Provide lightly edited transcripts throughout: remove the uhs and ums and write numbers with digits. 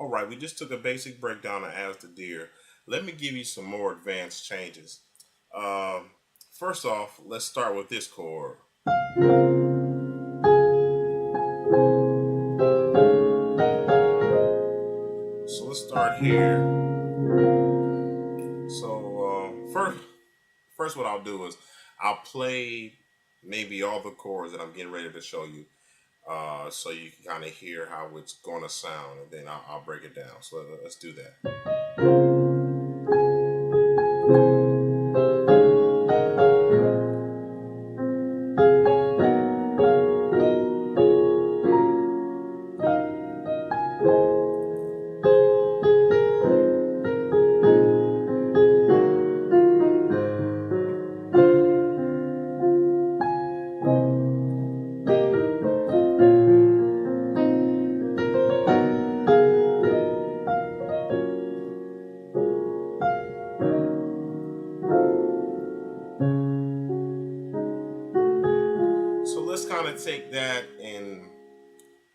All right, we just took a basic breakdown of As the Deer. Let me give you some more advanced changes. Um, First off, let's start with this chord. So let's start here. So first, what I'll do is I'll play maybe all the chords that I'm getting ready to show you, so you can kind of hear how it's going to sound, and then I'll break it down. So let's do that. So let's kind of take that and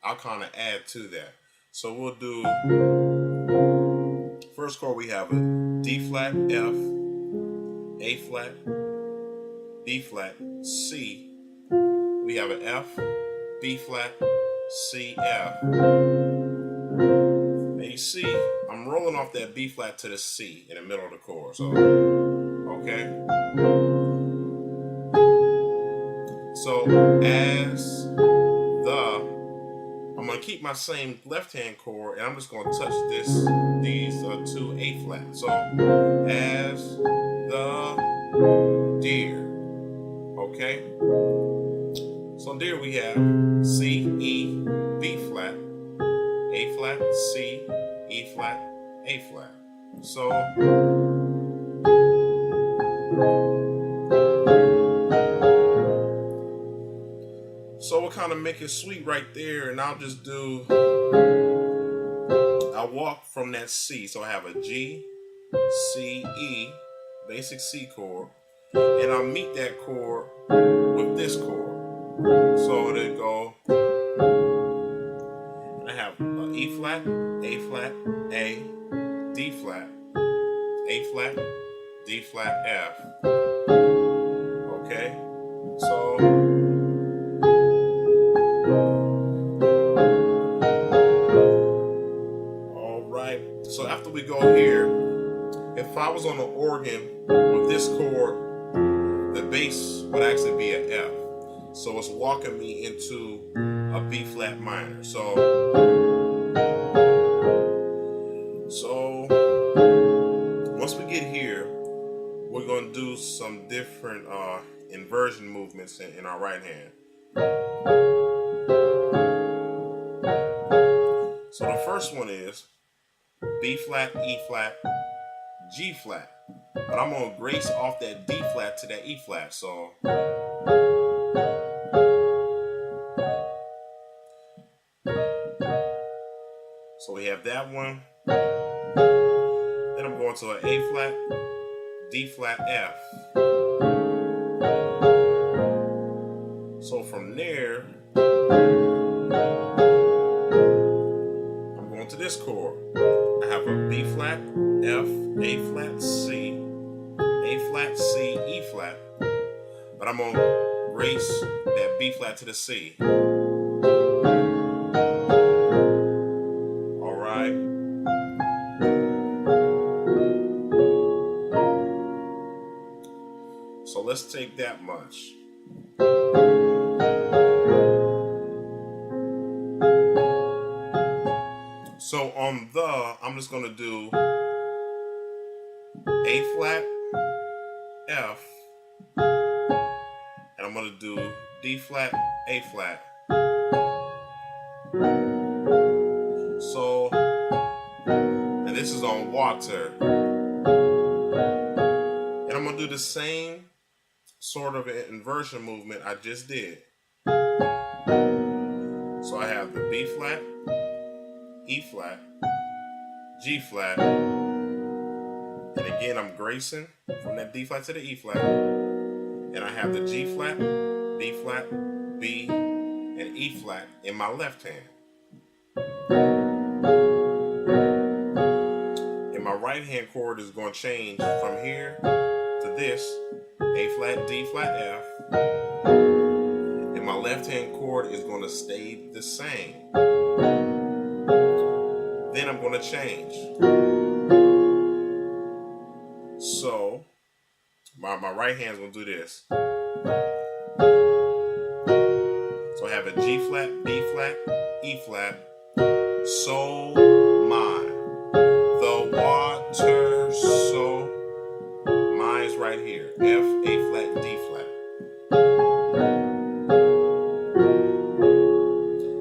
I'll kind of add to that. So we'll do first chord. We have a D flat, F, A flat, B flat, C. We have an F, B flat, C, F. And you see, I'm rolling off that B flat to the C in the middle of the chord. So, okay. So as the, I'm gonna keep my same left hand chord, and I'm just gonna touch these two A flats. So as the deer, okay. So there we have C, E, B flat, A flat, C, E flat, A flat. So we'll kind of make it sweet right there, and I'll walk from that C. So I have a G, C, E, basic C chord, and I'll meet that chord with this chord. So it'll go, and I have E flat, A flat, A, D flat, A flat, D flat, F. Okay, so all right. So after we go here, if I was on the organ with this chord, the bass would actually be an F. So it's walking me into a B flat minor. So once we get here, we're going to do some different inversion movements in our right hand. So the first one is B flat, E flat, G flat. But I'm going to grace off that D flat to that E flat. So we have that one. Then I'm going to an A flat, D flat, F. So from there, I'm going to this chord. I have a B flat, F, A flat, C, A flat, C, E flat. But I'm going to race that B flat to the C. All right. So let's take that much. So on the, I'm just going to do A flat, F, and I'm going to do D flat, A flat. So, and this is on water. And I'm going to do the same sort of inversion movement I just did. So I have the B flat, E flat, G flat, and again I'm gracing from that D flat to the E flat, and I have the G flat, D flat, B, and E flat in my left hand. right hand chord is going to change from here to this, A flat, D flat, F. And my left hand chord is going to stay the same. Then I'm going to change. So my right hand's going to do this. So I have a G flat, B flat, E flat, so my. The water, so my is right here. F, A flat, D flat.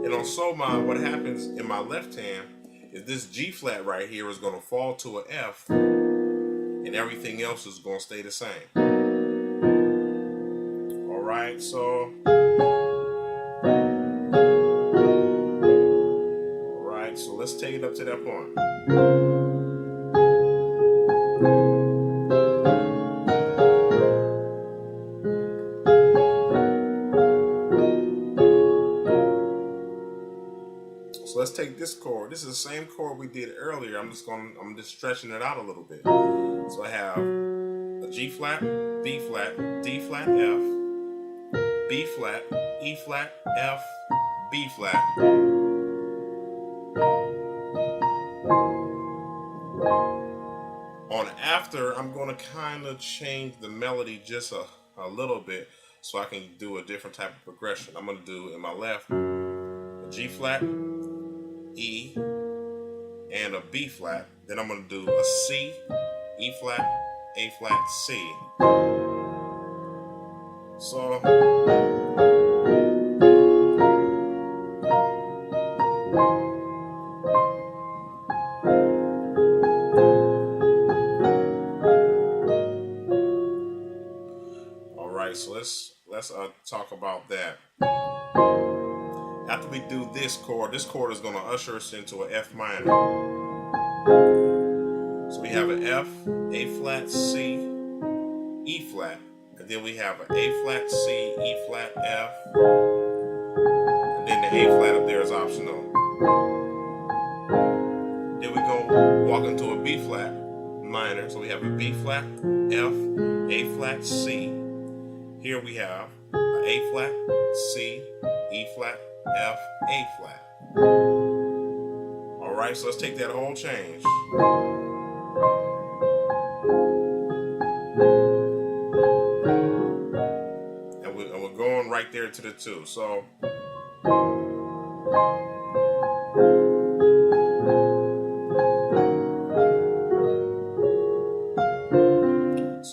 And on so my, what happens in my left hand is this G flat right here is going to fall to an F, and everything else is going to stay the same. All right, so. So let's take it up to that point. So let's take this chord. This is the same chord we did earlier. I'm just stretching it out a little bit. So I have a G flat, B flat, D flat, F, B flat, E flat, F, B flat. On after, I'm going to kind of change the melody just a little bit so I can do a different type of progression. I'm going to do in my left a G flat, E, and a B flat. Then I'm going to do a C, E flat, A flat, C. So so let's talk about that. After we do this chord is going to usher us into an F minor. So we have an F, A flat, C, E flat, and then we have an A flat, C, E flat, F, and then the A flat up there is optional. Then we go walk into a B flat minor. So we have a B flat, F, A flat, C. Here we have an A flat, C, E flat, F, A flat. All right, so let's take that whole change. And we're going right there to the 2. So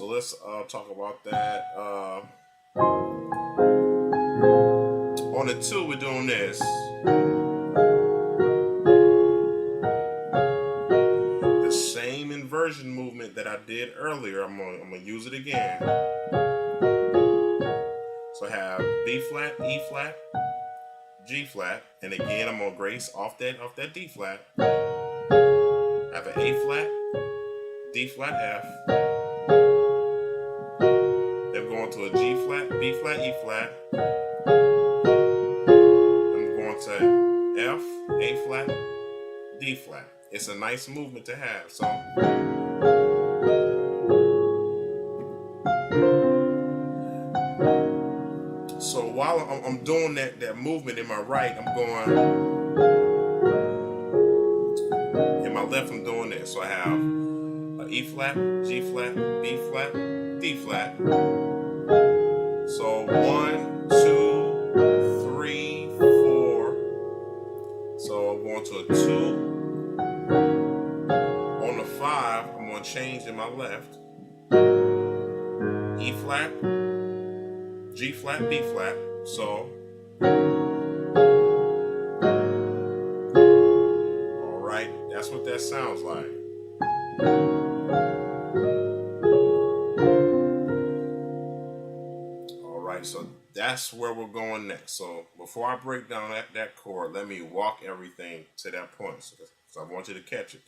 let's talk about that. On the 2, we're doing this. The same inversion movement that I did earlier. I'm gonna use it again. So I have B flat, E flat, G flat, and again I'm gonna grace off that D flat. I have an A flat, D flat, F. Then going to a G flat, B flat, E flat. To F, A flat, D flat. It's a nice movement to have. So while I'm doing that movement in my right, I'm going in my left. I'm doing this. So I have a E flat, G flat, B flat, D flat. So 1, 2, 3, 4. So I'm going to a 2. On the 5, I'm going to change in my left. E flat, G flat, B flat. So, all right, that's what that sounds like. All right, so that's where we're going next. So before I break down that chord, let me walk everything to that point. So I want you to catch it.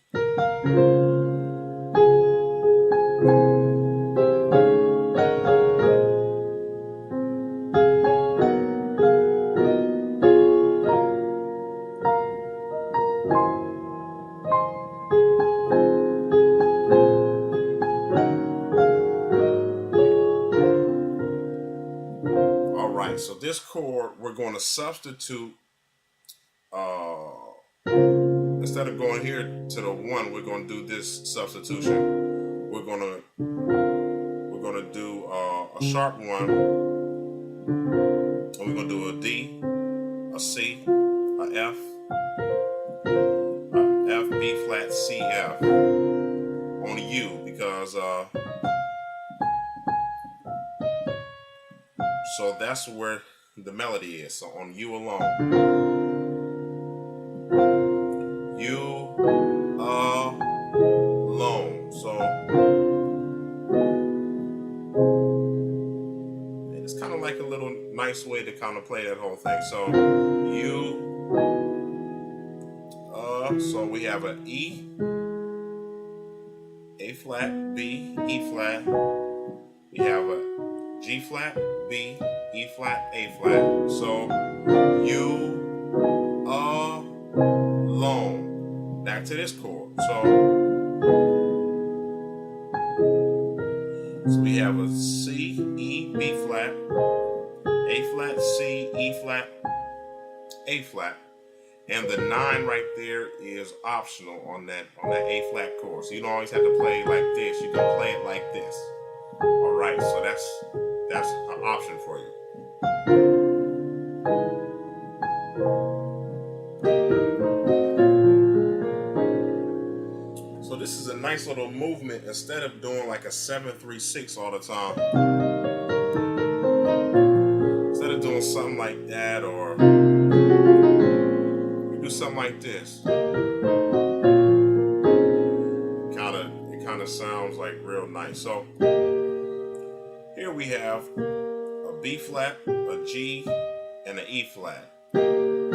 right, so this chord, we're going to substitute, instead of going here to the 1, we're going to do this substitution. We're going to do a sharp 1, and we're going to do a D, a C, a F, B flat, C, F on U, because so that's where the melody is. So on U alone, U alone. So it's kind of like a little nice way to kind of play that whole thing. So U, so we have an E, A flat, B, E flat. We have a G flat, B, E flat, A flat. So U alone. Back to this chord. So we have a C, E, B flat, A flat, C, E flat, A flat. And the 9 right there is optional on that A flat chord. So you don't always have to play like this. You can play it like this. All right, so that's an option for you. So this is a nice little movement. Instead of doing like a 7-3-6 all the time, instead of doing something like that, or do something like this. It kind of sounds like real nice. So here we have a B flat, a G, and an E flat. And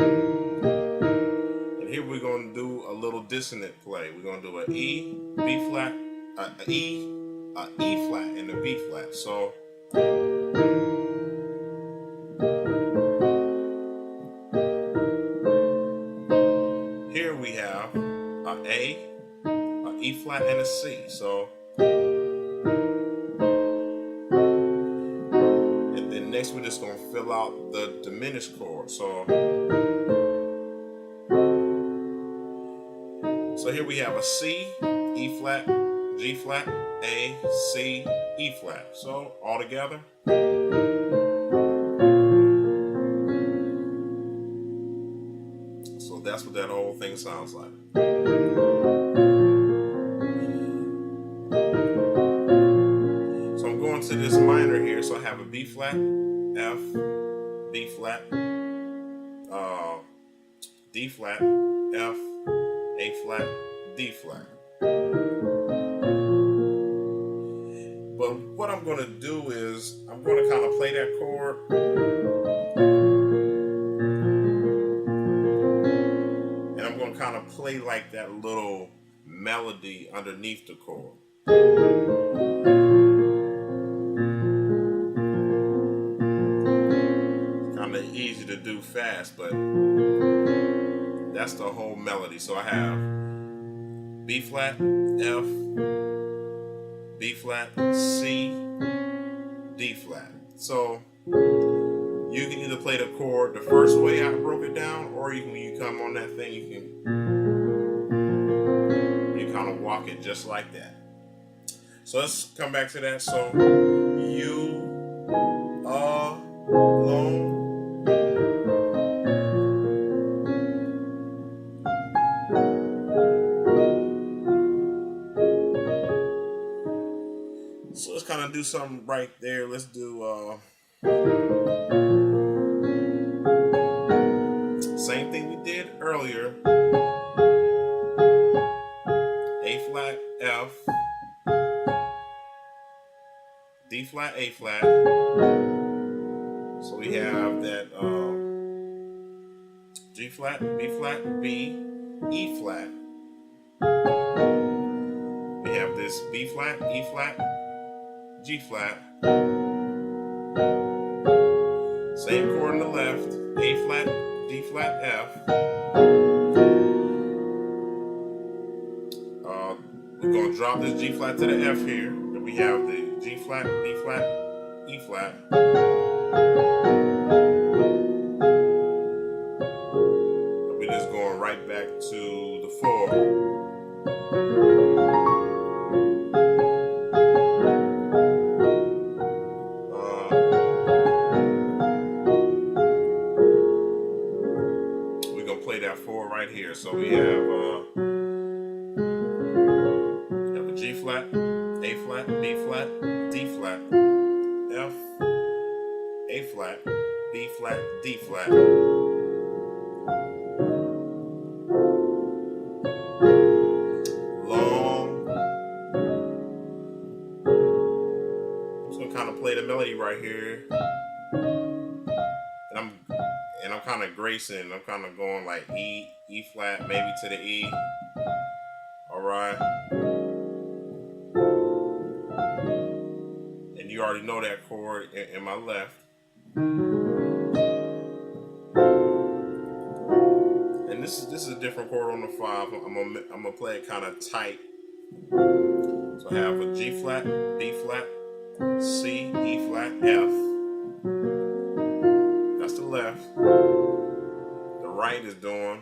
here we're going to do a little dissonant play. We're going to do an E, B flat, an E, an E flat, and a B flat. So here we have an A, an E flat, and a C. So, and then next we're just going to fill out the diminished chord. So here we have a C, E flat, G flat, A, C, E flat. So all together. So that's what that whole thing sounds like. So I'm going to this minor here. So I have a B flat, F, B flat, D flat, F, A flat, D flat. But what I'm going to do is I'm going to kind of play that chord. And I'm going to kind of play like that little melody underneath the chord. It's kind of easy to do fast, but that's the whole melody. So I have B flat, F, B flat, C, D flat. So you can either play the chord the first way I broke it down, or when you come on that thing, you kind of walk it just like that. So let's come back to that. So U alone. So let's kind of do something right there. Let's do same thing we did earlier. A flat, F, D flat, A flat. So we have that G flat, B flat, B, E flat. We have this B flat, E flat, G flat. Same chord on the left, A flat, D flat, F. We're going to drop this G flat to the F here. Then we have the G flat, B flat, E flat. right here. So we have a G flat, A flat, B flat, D flat, F, A flat, B flat, D flat. Long. I'm just gonna kind of play the melody right here, and I'm kind of gracing. I'm kind of going like E, E flat, maybe to the E. All right. And you already know that chord in my left. And this is a different chord on the 5. I'm gonna play it kind of tight. So I have a G flat, B flat, C, E flat, F. That's the left. The right is doing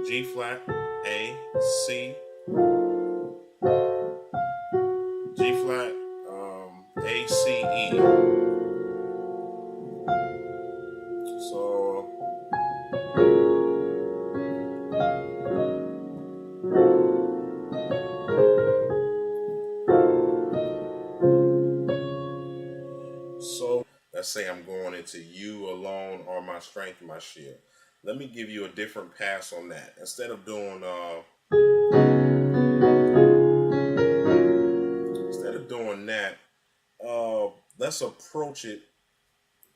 G flat, A, C, G flat, A, C, E. So let's say I'm going into You Alone Are My Strength, My Shield. Let me give you a different pass on that. Instead of doing that, let's approach it.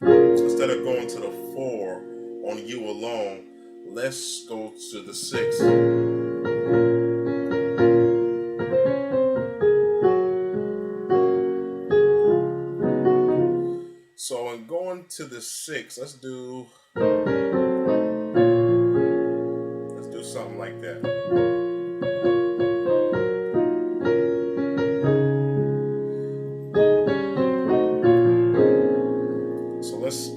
Instead of going to the 4 on You Alone, let's go to the 6. So in going to the 6, let's do something like that. So let's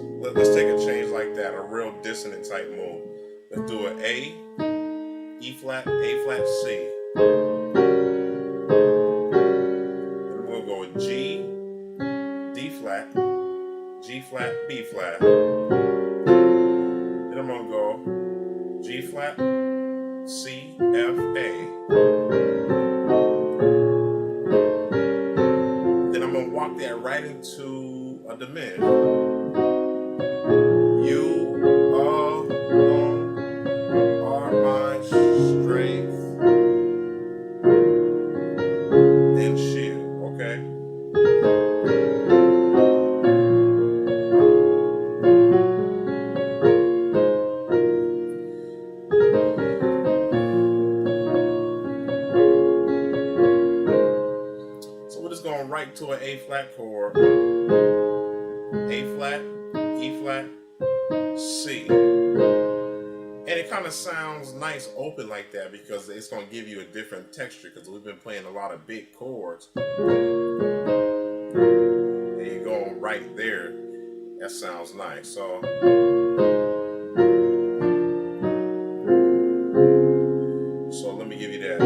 take a change like that, a real dissonant type move. Let's do an A, E flat, A flat, C. Then we'll go with G, D flat, G flat, B flat. Then I'm gonna go G flat, C, F, A. Then I'm gonna walk that right into a diminished. You alone are my strength and shield. Okay. So we're just going right to an A flat chord. A flat, E flat, C. And it kind of sounds nice open like that because it's going to give you a different texture because we've been playing a lot of big chords. And you're going right there. That sounds nice. So let me give you that.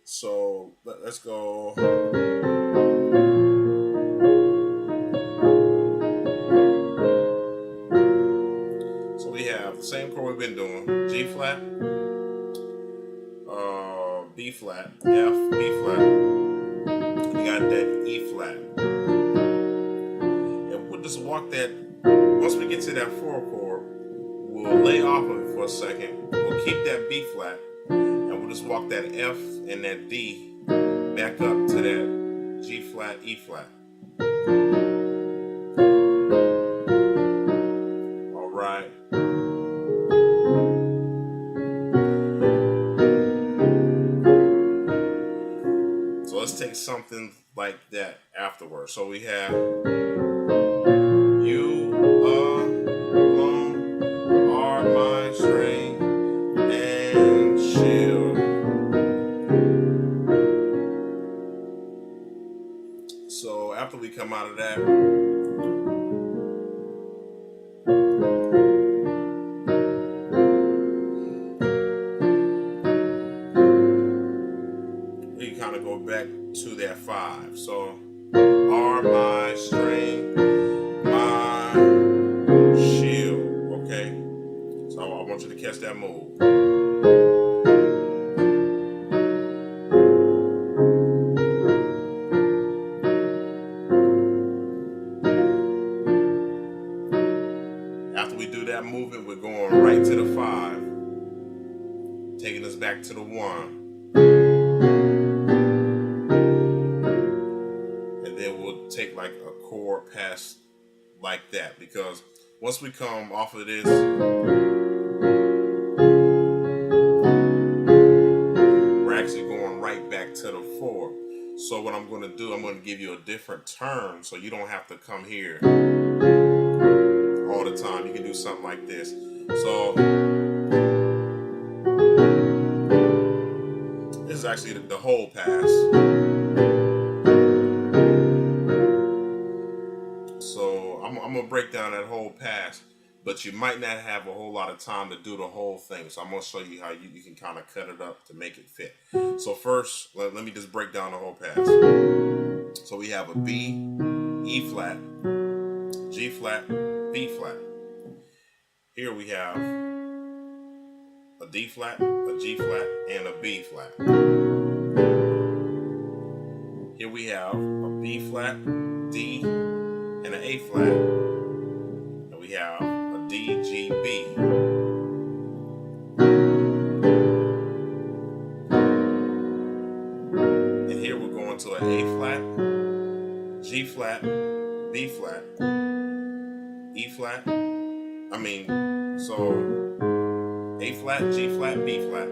So let's go. So we have the same chord we've been doing: G flat, B flat, F, B flat. We got that E flat. And we'll just walk that. Once we get to that 4 chord, we'll lay off of it for a second. We'll keep that B flat, and we'll just walk that F and that D back up to that G flat, E flat. All right. So let's take something like that afterwards. So we have You alone are my strength and shield. So after we come out of that, we kind of go back to that 5. So are my strength. do that movement, we're going right to the 5, taking us back to the 1. And then we'll take like a chord pass like that, because once we come off of this, we're actually going right back to the 4. So what I'm going to do, I'm going to give you a different turn so you don't have to come here all the time. You can do something like this. So this is actually the whole pass. So I'm going to break down that whole pass, but you might not have a whole lot of time to do the whole thing. So I'm going to show you how you can kind of cut it up to make it fit. So first, let me just break down the whole pass. So we have a B, E flat, G flat, B flat. Here we have a D flat, a G flat, and a B flat. Here we have a B flat, D, and an A flat. And we have a D, G, B. And here we're going to an A flat, G flat, B flat, E flat. So A flat, G flat, B flat,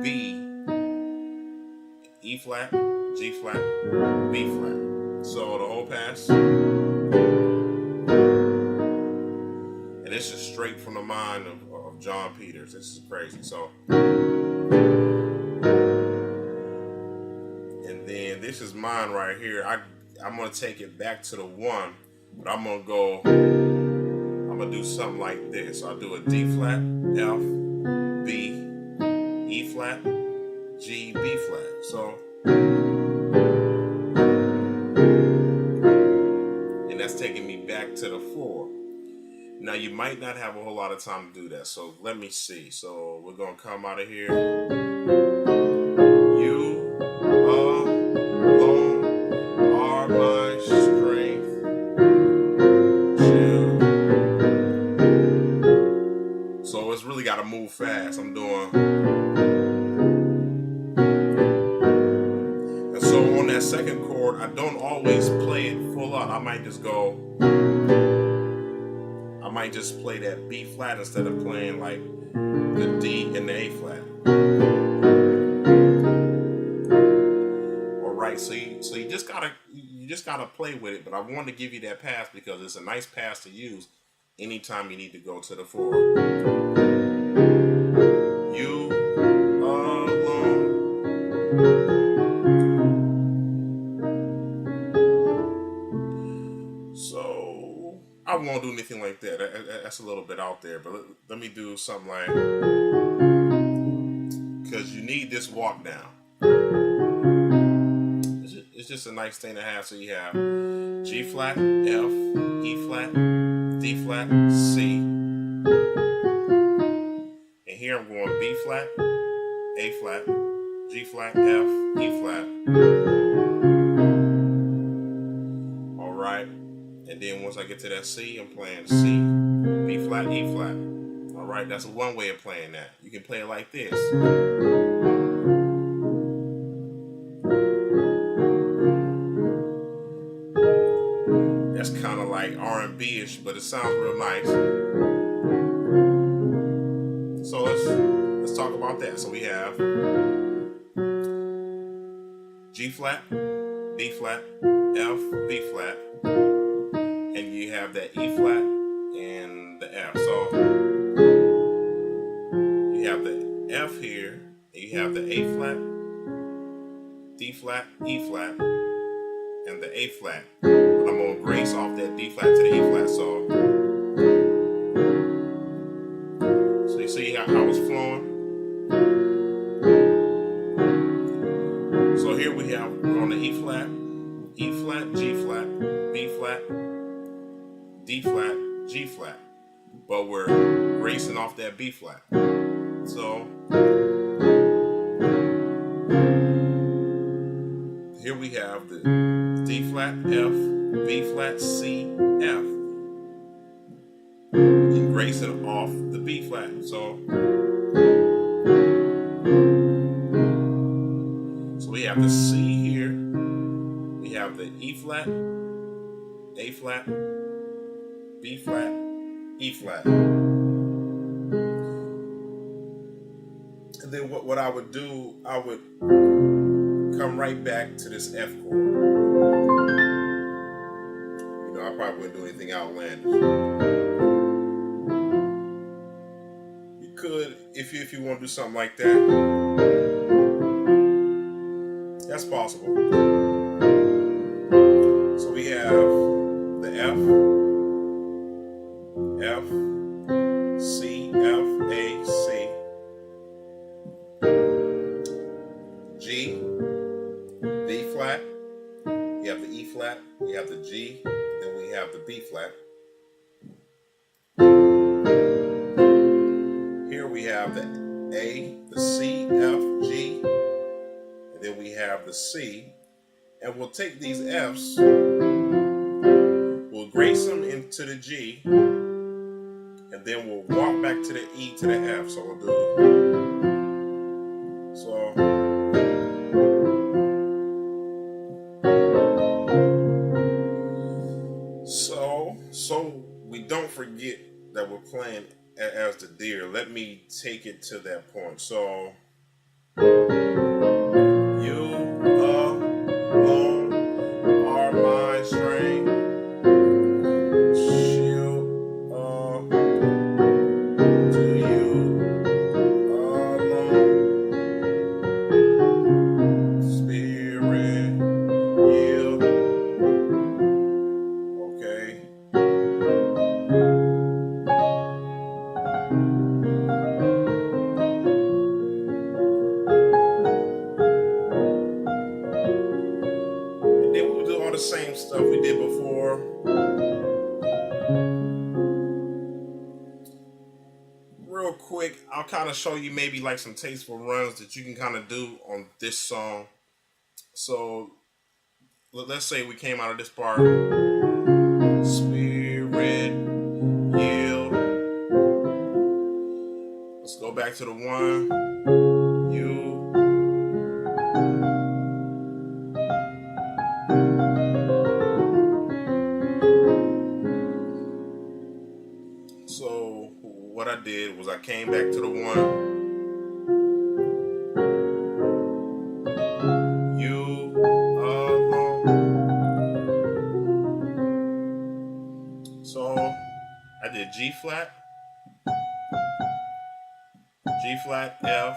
B, E flat, G flat, B flat. So the whole pass. And this is straight from the mind of John Peters. This is crazy. So, and then this is mine right here. I'm going to take it back to the 1, but I'm going to do something like this. I'll do a D flat, F, B, E flat, G, B flat. So, and that's taking me back to the 4. Now you might not have a whole lot of time to do that. So let me see. So we're going to come out of here. You alone are my strength. So it's really got to move fast. I'm doing. And so on that second chord, I don't always play it full out. I might just play that B flat instead of playing like the D and the A flat. All right, so you just gotta play with it. But I wanted to give you that pass because it's a nice pass to use anytime you need to go to the 4. You alone. So I won't do anything like that. That's a little bit out there. But let me do something like, because you need this walk down. It's just a nice thing to have. So you have G flat, F, E flat, D flat, C. And here I'm going B flat, A flat, G flat, F, E flat. All right. And then once I get to that C, I'm playing C, B flat, E flat. All right. That's one way of playing that. You can play it like this. That's kind of like R&B-ish, but it sounds real nice. So let's talk about that. So we have G flat, B flat, F, B flat, and you have that E flat and the F. So you have the F here, and you have the A flat, D flat, E flat, and the A flat. But I'm going to grace off that D flat to the E flat. So you see how it's flowing? So here we have, we're on the E flat, G flat, B flat, D flat, G flat. But we're gracing off that B flat. So here we have the D flat, F, B flat, C, F. You can gracing off the B flat. So we have the C here, we have the E flat, A flat, B flat, E flat. And then what I would do, I would come right back to this F chord. You know, I probably wouldn't do anything outlandish. You could, if you want to do something like that, that's possible. So we have the F, C, F, A, C, G, B flat, you have the E flat, you have the G, then we have the B flat. Here we have the A, the C, F, G, and then we have the C. And we'll take these Fs, we'll grace them into the G, and then we'll walk back to the E to the F. So we'll do so we don't forget that we're playing as the deer. Let me take it to that point. So you alone are my strength. Shield to you alone. Spirit yield. Okay. The same stuff we did before. Real quick, I'll kind of show you maybe like some tasteful runs that you can kind of do on this song. So let's say we came out of this part. Spirit yield. Let's go back to the one. You. So what I did was I came back to the one. You alone. So I did G flat, F,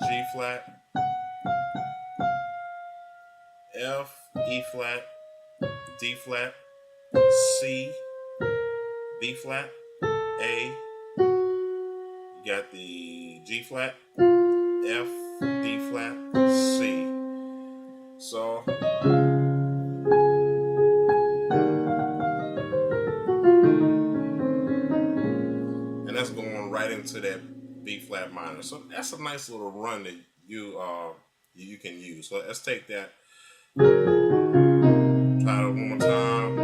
G flat, F, E flat, D flat, C, B flat, A, you got the G flat, F, D flat, C. So and that's going right into that B flat minor. So that's a nice little run that you can use. So let's take that. Try it one more time.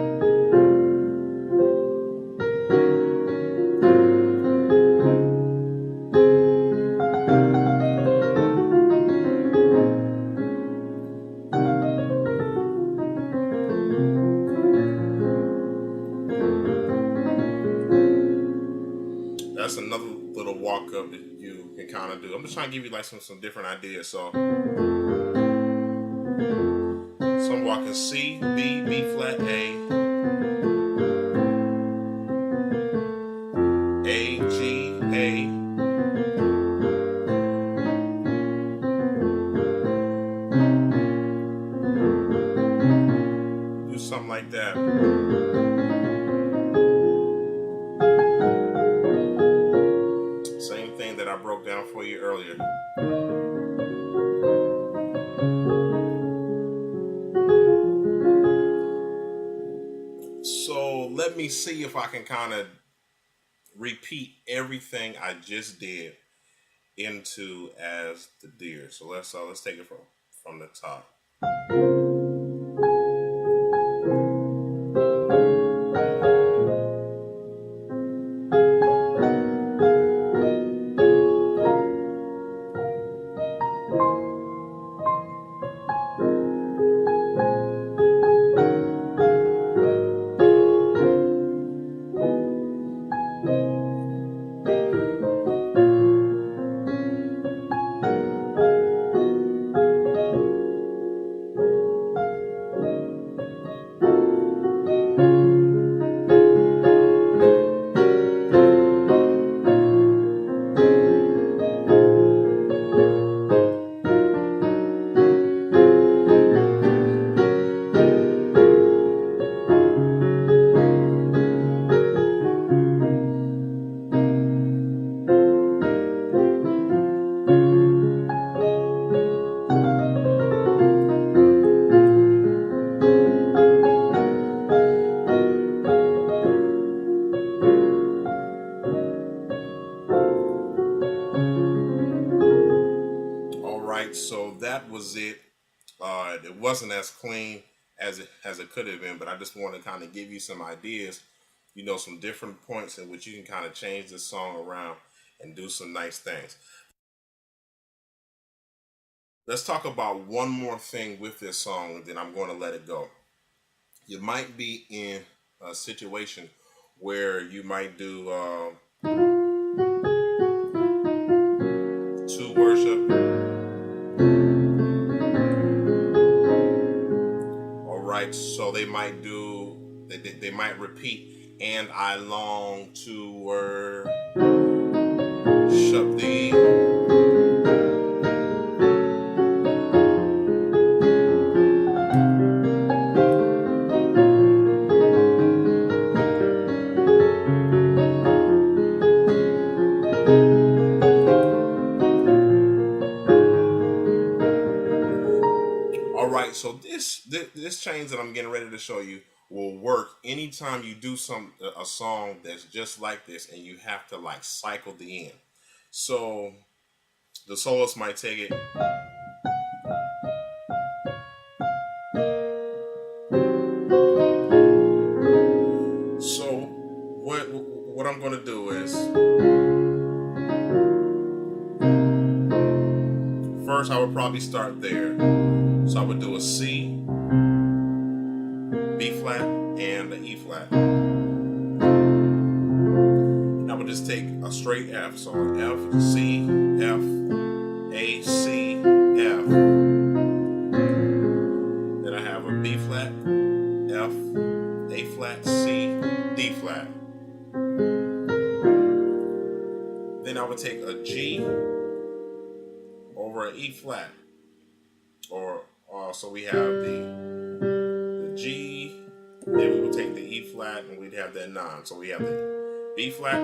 That's another little walk up that you can kind of do. I'm just trying to give you like some different ideas. So I'm walking C, B, B flat, A, G, A, do something like that. Same thing that I broke down for you earlier. So let me see if I can kind of repeat everything I just did into As the Deer. So let's take it from the top. right, so that was it. It wasn't as clean as it could have been, but I just want to kind of give you some ideas, some different points in which you can kind of change this song around and do some nice things. Let's talk about one more thing with this song, and then I'm going to let it go. You might be in a situation where you might do to worship. All right, so they might they might repeat, and I long to worship thee. All right, so this change that I'm getting ready to show you will work anytime you do a song that's just like this, and you have to like cycle the end. So the soloist might take it. So what I'm going to do is, first I would probably start there. So I would do a C, B flat, and an E flat. And I would just take a straight F. So F, C, F, A, C, F. Then I have a B flat, F, A flat, C, D flat. Then I would take a G over an E flat. So we have the G, then we would take the E flat, and we'd have that 9. So we have the B flat,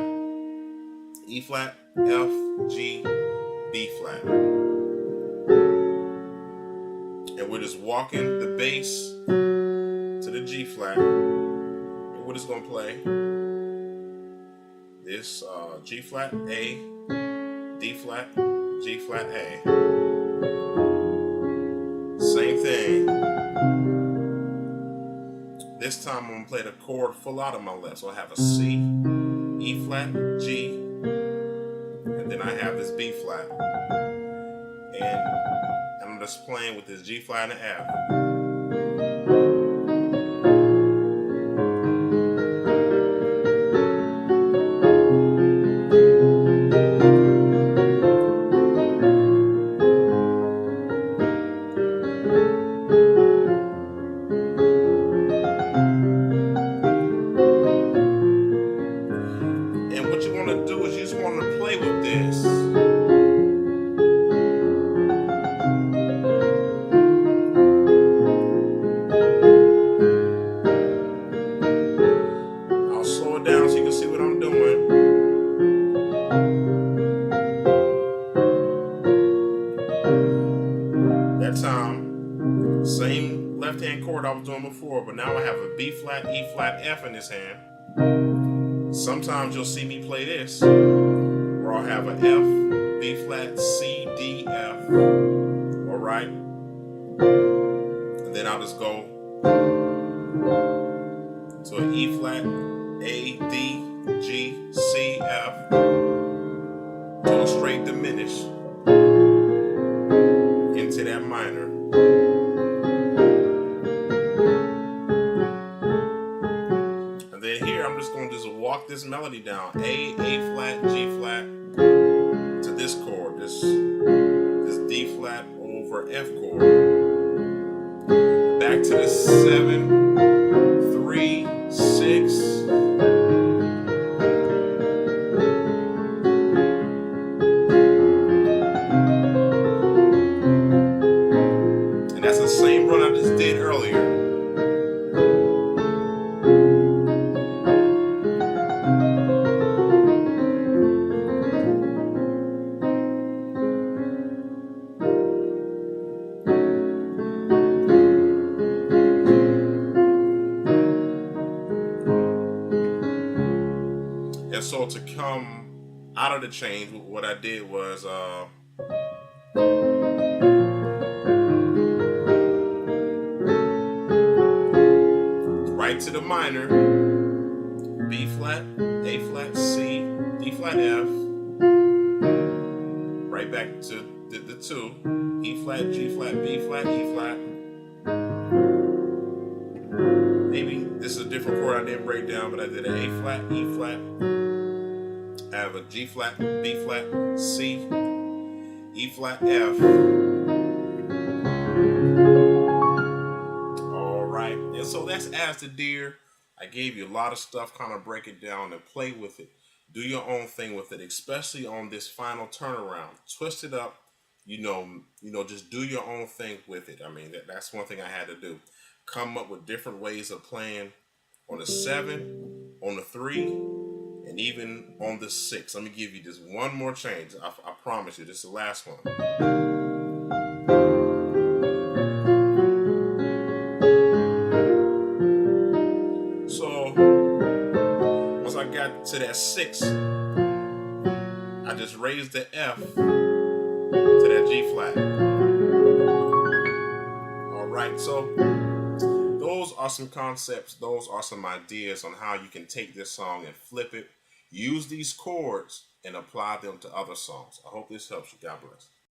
E flat, F, G, B flat. And we're just walking the bass to the G flat. And we're just going to play this G flat, A, D flat, G flat, A. Same thing. This time I'm going to play the chord full out on my left. So I have a C, E flat, G, and then I have this B flat. And I'm just playing with this G flat and an F. Same left-hand chord I was doing before, but now I have a B flat, E flat, F in this hand. Sometimes you'll see me play this, or I'll have an F, B flat, C, D, F. All right, and then I'll just go to an E flat, A, D, G, C, F, to a straight diminish into that minor. And then here I'm just going to just walk this melody down. A flat, G flat to this chord, this D flat over F chord. Back to the 7, 3, 6. And that's the same run I just did earlier. And so to come out of the change, what I did was right to the minor, B flat, A flat, C, D flat, F, right back to the 2, E flat, G flat, B flat, E flat. Maybe this is a different chord I didn't break down, but I did an A flat, E flat. I have a G flat, B flat, C, E flat, F. All right, and so that's As the Deer. I gave you a lot of stuff, kind of break it down and play with it. Do your own thing with it, especially on this final turnaround. Twist it up, just do your own thing with it. I mean, that's one thing I had to do. Come up with different ways of playing on the 7, on the 3, and even on the 6. Let me give you just one more change. I promise you, this is the last one. So once I got to that 6, I just raised the F to that G flat. All right, so those are some concepts, those are some ideas on how you can take this song and flip it, use these chords, and apply them to other songs. I hope this helps you. God bless.